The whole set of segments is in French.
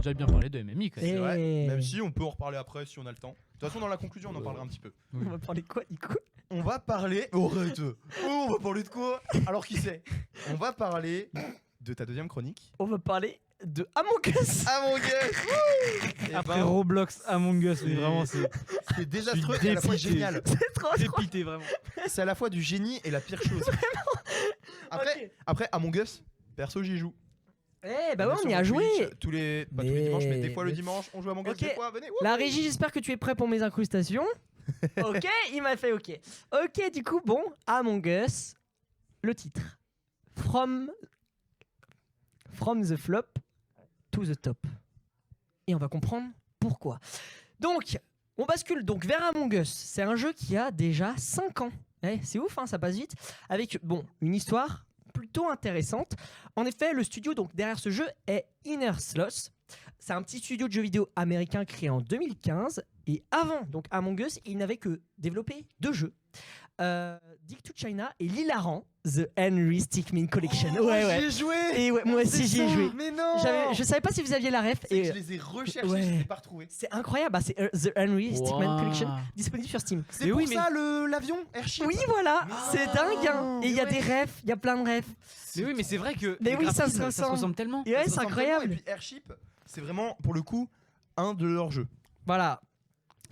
déjà bien parlé de MMI quand même. C'est vrai, Et- même si on peut en reparler après si on a le temps. De toute façon, dans la conclusion, on en parlera un petit peu. On va parler quoi, Nico? On va parler. Oh, arrête. Oh, on va parler de quoi? Alors, qui c'est? On va parler de ta deuxième chronique. On va parler de Among Us. Ah mon gars. Après Roblox, Among Us, mais Et- vraiment c'est C'est désastreux et à la fois dépité. génial. C'est trop. dépité vraiment. C'est à la fois du génie et la pire chose. Après, Ok. après Among Us, perso, j'y joue. Eh bah ouais, est on sur y a mon joué. Twitch, tous les, pas tous les Mais- dimanches, mais des fois le dimanche, on joue à Among Us Ok. des fois. Venez. Wouh. La régie, j'espère que tu es prêt pour mes incrustations. Ok, il m'a fait ok. Ok, du coup, bon, Among Us, le titre. From the flop to the top. Et on va comprendre pourquoi. Donc, on bascule donc vers Among Us. C'est un jeu qui a déjà 5 ans. C'est ouf, hein, ça passe vite. Avec, bon, une histoire plutôt intéressante. En effet, le studio donc derrière ce jeu est Inner Sloth. C'est un petit studio de jeux vidéo américain créé en 2015. Et avant donc Among Us, il n'avait que développé 2 jeux. Dick to China et l'hilarant The Henry Stickmin Collection. Oh, ouais, ouais. J'y ai joué. Et ouais, moi aussi j'y ai joué. Mais non. Je savais pas si vous aviez la ref. C'est que Et je les ai recherchés, ouais. je les ai pas retrouvés. c'est incroyable. Bah, c'est The Henry Stickmin Wow. Collection disponible sur Steam. C'est Mais pour oui, mais- ça l'avion Airship. Oui, voilà, Mais c'est non. dingue. Hein. Et il y a Mais des refs, il y a plein de refs. Mais oui, mais c'est vrai que Mais les oui, ça graphismes, se ça se ressemble. ressemble tellement. Et ouais, Ça c'est ressemble incroyable. tellement. Et puis Airship, c'est vraiment pour le coup un de leurs jeux. Voilà.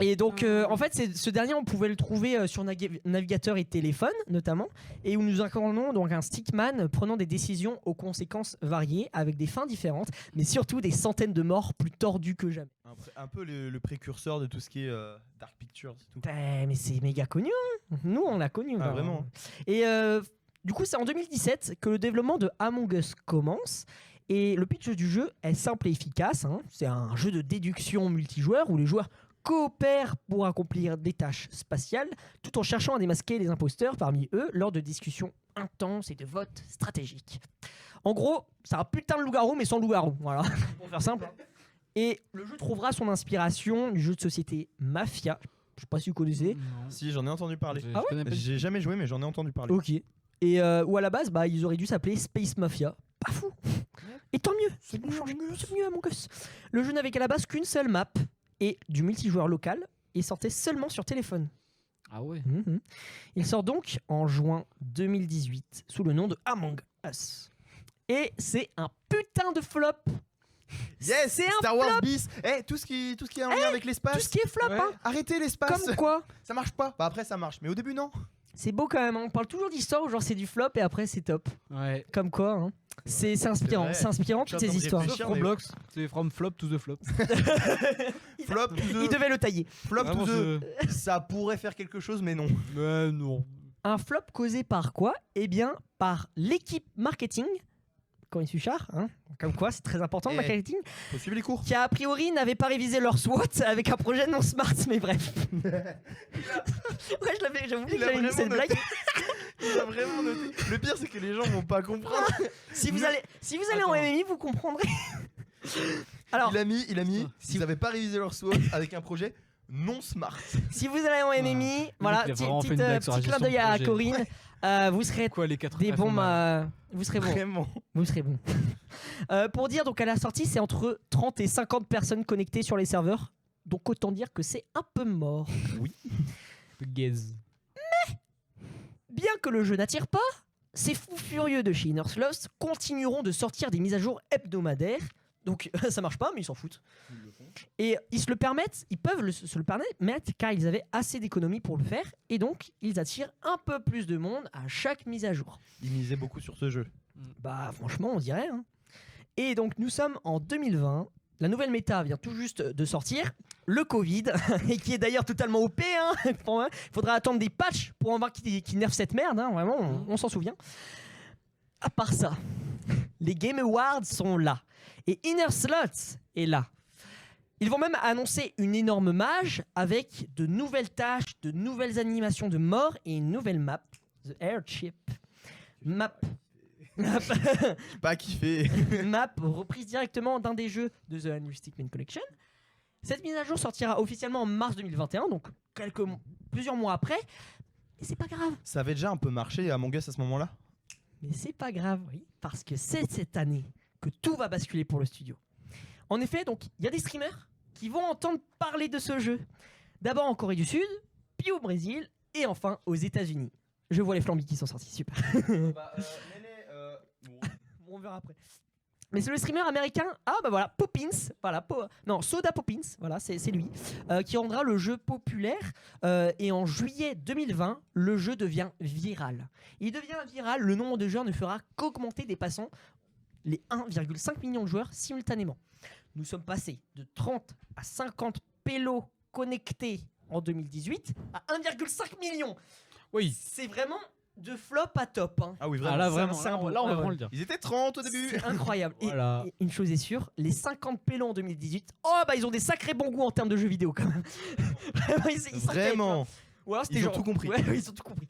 Et donc, en fait, ce dernier, on pouvait le trouver sur navigateur et téléphone, notamment, et où nous incarnons donc un stickman prenant des décisions aux conséquences variées, avec des fins différentes, mais surtout des centaines de morts plus tordues que jamais. Un peu le précurseur de tout ce qui est Dark Pictures et tout. Mais c'est méga connu, hein. Nous, on l'a connu. Ah, quoi. vraiment. Et du coup, c'est en 2017 que le développement de Among Us commence. Et le pitch du jeu est simple et efficace. Hein. C'est un jeu de déduction multijoueur où les joueurs coopèrent pour accomplir des tâches spatiales tout en cherchant à démasquer les imposteurs parmi eux lors de discussions intenses et de votes stratégiques. En gros, c'est un putain de loup-garou mais sans loup-garou. Voilà, pour faire simple. Et le jeu trouvera son inspiration du jeu de société Mafia. Je sais pas si vous connaissez. Non. Si, j'en ai entendu parler. Je Ah ouais connais pas. J'ai jamais joué, mais j'en ai entendu parler. Ok. Et où à la base, bah, ils auraient dû s'appeler Space Mafia. Pas fou. Et tant mieux. C'est mieux Among Us. Le jeu n'avait qu'à la base qu'une seule map et du multijoueur local et sortait seulement sur téléphone. Ah ouais. Mhm. Il sort donc en juin 2018 sous le nom de Among Us. Et c'est un putain de flop. Yes, C'est un Star Wars bis. Tout ce qui est en lien avec l'espace. Tout ce qui est flop, Ouais. hein. Arrêtez l'espace. Comme quoi. Ça marche pas. Bah après ça marche, mais au début non. C'est beau quand même. Hein. On parle toujours d'histoire où genre c'est du flop et après c'est top. Ouais. Comme quoi. Hein. C'est inspirant. vrai. C'est inspirant Je suis toutes en ces train de histoires. réfléchir. Sauf Roblox, c'est from flop to the flop. Flop to Il the. devait le tailler. Flop Vraiment, to the. Ça pourrait faire quelque chose, mais non. Mais non. Un flop causé par quoi? Eh bien, par l'équipe marketing, Corinne Suchard, hein, comme quoi c'est très important le Eh. marketing, Faut suivre les cours. qui a priori n'avait pas révisé leur SWOT avec un projet non smart, mais bref. Ouais, j'ai oublié que j'avais mis cette blague. Il a vraiment noté. Le pire, c'est que les gens vont pas comprendre. Si vous allez en Attends. MMI, vous comprendrez. Alors, Il a mis. S'ils avaient pas révisé leur SWOT avec un projet non smart. si vous allez en MMI, voilà, il a petit vraiment fait une blague sur la clin gestion d'œil de à projet. Corinne. Vous serez Quoi les 4 des bons, vous serez bons. Vraiment. Vous serez bon. Pour dire, donc à la sortie, c'est entre 30 et 50 personnes connectées sur les serveurs. Donc autant dire que c'est un peu mort. Gaze. Bien que le jeu n'attire pas, ces fous furieux de chez Inner Sloth continueront de sortir des mises à jour hebdomadaires. Donc ça marche pas, mais ils s'en foutent. Et ils se le permettent, ils peuvent se le permettre car ils avaient assez d'économies pour le faire. Et donc ils attirent un peu plus de monde à chaque mise à jour. Il misait beaucoup sur ce jeu. Bah franchement on dirait hein. Et donc nous sommes en 2020. La nouvelle méta vient tout juste de sortir, le Covid, et qui est d'ailleurs totalement OP. Hein. Il faudra attendre des patchs pour en voir qui nerfent cette merde. Hein. Vraiment, on s'en souvient. À part ça, les Game Awards sont là. Et Inner Sloth est là. Ils vont même annoncer une énorme mage avec de nouvelles tâches, de nouvelles animations de mort et une nouvelle map, The Airship. Map Pas kiffé. map reprise directement d'un des jeux de The Henry Stickmin Collection. Cette mise à jour sortira officiellement en mars 2021, donc plusieurs mois après. Mais c'est pas grave. Ça avait déjà un peu marché à Among Us à ce moment-là. Mais c'est pas grave, oui, parce que c'est cette année que tout va basculer pour le studio. En effet, donc il y a des streamers qui vont entendre parler de ce jeu. D'abord en Corée du Sud, puis au Brésil, et enfin aux États-Unis. Je vois les flambis qui sont sortis, super. Bon, on verra après. Mais c'est le streamer américain, Poppins, Soda Poppins, voilà, c'est lui, qui rendra le jeu populaire. Et en juillet 2020, le jeu devient viral. Il devient viral, le nombre de joueurs ne fera qu'augmenter, dépassant les 1,5 million de joueurs simultanément. Nous sommes passés de 30 à 50 pélos connectés en 2018 à 1,5 million. Oui. C'est vraiment de flop à top. Hein. Ah oui, Ah vraiment. là, vraiment, c'est un là, bon- là, on va ouais, vraiment ouais. le dire. Ils étaient 30 au début. C'est incroyable. Voilà. Et une chose est sûre, les 50 pélos en 2018, ils ont des sacrés bons goûts en termes de jeux vidéo quand même. Vraiment, ils s'enquêtent, Vraiment. quoi. Ou alors, c'était Ils ont genre- tout compris. Ouais, ils ont tout compris.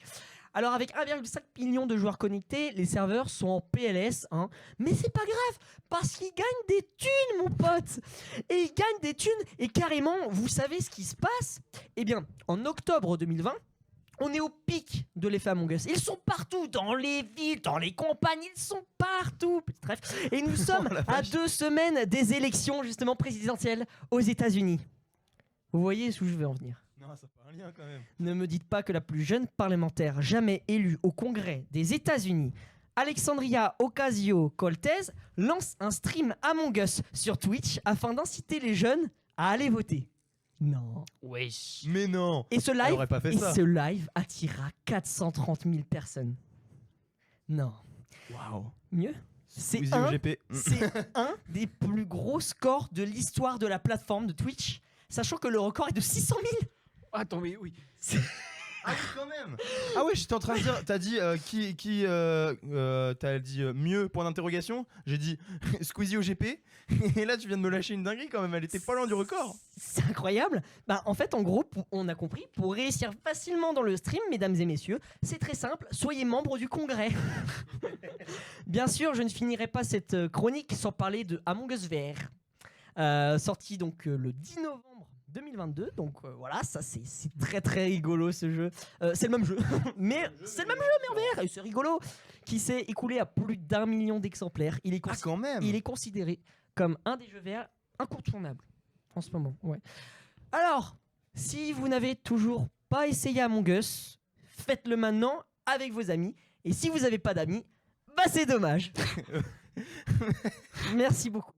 Alors avec 1,5 million de joueurs connectés, les serveurs sont en PLS, hein. Mais c'est pas grave, parce qu'ils gagnent des thunes, mon pote. Et ils gagnent des thunes, et carrément, vous savez ce qui se passe? Eh bien, en octobre 2020, on est au pic de l'effet Among Us. Ils sont partout, dans les villes, dans les campagnes, ils sont partout. Bref, et nous sommes la à vache. 2 semaines des élections justement présidentielles aux États-Unis. Vous voyez où je vais en venir? Non, ça fait un lien quand même. Ne me dites pas que la plus jeune parlementaire jamais élue au Congrès des États-Unis, Alexandria Ocasio-Cortez, lance un stream Among Us sur Twitch afin d'inciter les jeunes à aller voter. Non. Wesh. Mais non. Et ce Elle live, aurait pas fait ça. attira 430 000 personnes. Non. Waouh. Mieux? C'est Squeezie un, au GP. c'est un des plus gros scores de l'histoire de la plateforme de Twitch, sachant que le record est de 600 000. Attends, mais oui. Ah oui, quand même. Ah ouais, j'étais en train de dire, t'as dit t'as dit mieux point d'interrogation. J'ai dit Squeezie au GP. Et là, tu viens de me lâcher une dinguerie quand même. Elle était pas loin du record. C'est incroyable. En fait, en gros, on a compris, pour réussir facilement dans le stream, mesdames et messieurs, c'est très simple, soyez membre du Congrès. Bien sûr, je ne finirai pas cette chronique sans parler de Among Us VR, sorti donc le 10 novembre 2022. Donc voilà, ça c'est très très rigolo ce jeu. C'est le même jeu, mais c'est le même jeu mais en VR, et c'est rigolo. Qui s'est écoulé à plus d'1 million d'exemplaires. Il est Ah, quand même. il est considéré comme un des jeux VR incontournables en ce moment. Ouais. Alors, si vous n'avez toujours pas essayé Among Us, faites-le maintenant avec vos amis. Et si vous n'avez pas d'amis, c'est dommage. Merci beaucoup.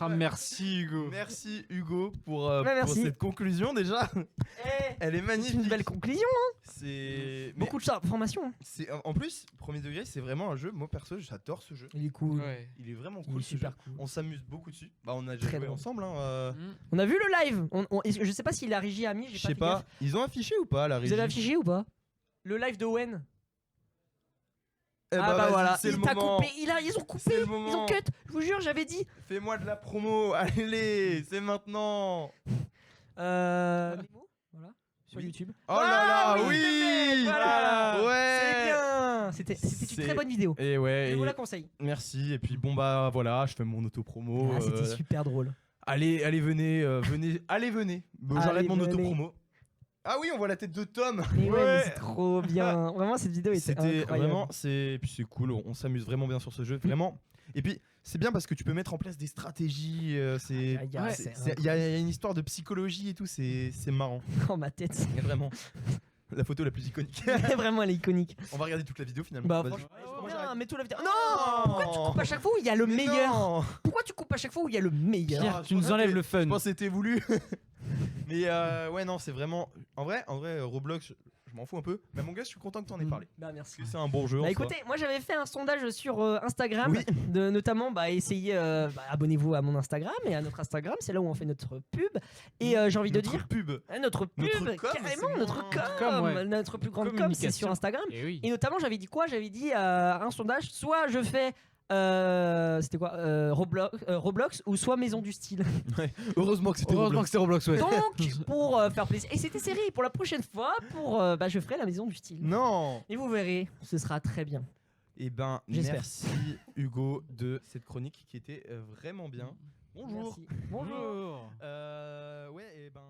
Ah, merci Hugo. Merci Hugo pour merci. cette conclusion déjà. Elle est C'est magnifique. une belle conclusion. C'est mais Beaucoup de informations. c'est en plus premier degré, c'est vraiment un jeu. Moi perso, j'adore ce jeu. Il est cool. Ouais. Il est vraiment Il cool. est ce jeu. super cool. On s'amuse beaucoup dessus. Bah on a déjà Très joué drôle. ensemble. On a vu le live. Je sais pas si la régie a mis. Je sais pas. Ils ont affiché ou pas la régie? Vous avez affiché ou pas le live de Owen? Eh Ah bah vas-y, voilà, c'est le il t'a moment. coupé. Ils ont coupé. C'est le Ils ont moment. cut. Je vous jure, j'avais dit. Fais-moi de la promo. Allez, c'est maintenant. Nemo, voilà, sur Oui. YouTube. Oh là Ah là, oui, oui. voilà. Ouais. C'est bien. C'était une C'est- très bonne vidéo. Et ouais. Je vous et la conseille. merci. Et puis bon bah voilà, je fais mon auto-promo. Ah, c'était super drôle. Allez, venez, allez, venez. Bon, Allez, j'arrête mon venez. auto-promo. Ah oui, on voit la tête de Tom. Mais ouais, mais c'est trop bien. Vraiment, cette vidéo était C'était incroyable. vraiment, et puis c'est cool. On s'amuse vraiment bien sur ce jeu, vraiment. Et puis c'est bien parce que tu peux mettre en place des stratégies. C'est, Aïe, aïe, c'est il y a une histoire de psychologie et tout. C'est marrant. dans ma tête. Et vraiment. La photo la plus iconique. Vraiment, elle est iconique. On va regarder toute la vidéo finalement. Bah, Vas-y. franchement, Moi, bien, j'arrête. mets-toi la vidéo. Non, pourquoi tu coupes à chaque fois où il y a le Mais meilleur? non. Pourquoi tu coupes à chaque fois où il y a le meilleur? Pierre, Ah, tu je nous pensais enlèves que- le fun. Je pense que c'était voulu. Mais ouais, non, c'est vraiment. En vrai, Roblox, je m'en fous un peu. Mais mon gars, je suis content que tu en aies parlé. Bah merci. Parce que c'est un bon jeu. Bah en soi. écoutez, moi j'avais fait un sondage sur Instagram, Oui. notamment essayez, abonnez-vous à mon Instagram et à notre Instagram, c'est là où on fait notre pub. Et j'ai envie de Notre dire, pub. notre pub, Notre com, carrément, c'est notre moins- com, ouais. notre plus grande com, c'est Communication. sur Instagram. Et oui. Et notamment, j'avais dit quoi? J'avais dit un sondage, soit je fais, c'était quoi, Roblox, ou soit Maison du Style. Heureusement que c'était Heureusement Roblox. que c'est Roblox, ouais. Donc, pour faire plaisir, et c'était série, pour la prochaine fois, je ferai la Maison du Style. Non. Et vous verrez, ce sera très bien. Et ben, J'espère. merci Hugo de cette chronique qui était vraiment bien. Bonjour. Merci. Bonjour. Ouais, et ben.